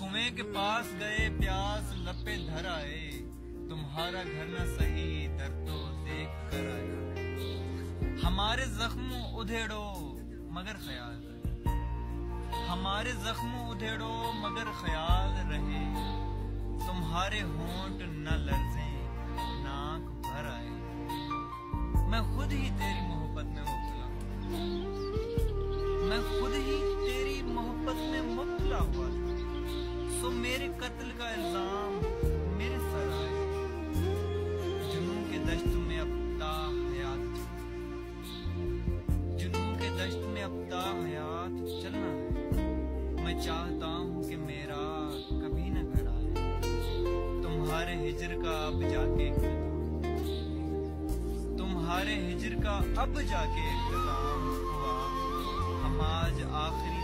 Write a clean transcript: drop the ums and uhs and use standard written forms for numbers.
कुएं के पास गए प्यास लपे धर आए, तुम्हारा घर न सही दर तो देख कर आया। हमारे जख्म उधेड़ो मगर ख्याल रहे, हमारे जख्म उधेड़ो मगर ख्याल रहे। तुम्हारे होंठ न लर्जे नाक भर आए, मैं खुद ही तेरी मोहब्बत में मुब्तला, मैं खुद ही तेरी मोहब्बत में मुब्तला हुआ था। सो मेरे कत्ल का इल्जाम मेरे सर आए, जुनून के दश्त में अब हयात, जुनून के दश्त में अब हयात चलना है। मैं चाहता हूँ कि मेरा कभी न घर आए, तुम्हारे हिजर का अब जाके, तुम्हारे हिजर का अब जाके इख्तिताम हुआ। हम आज आखिरी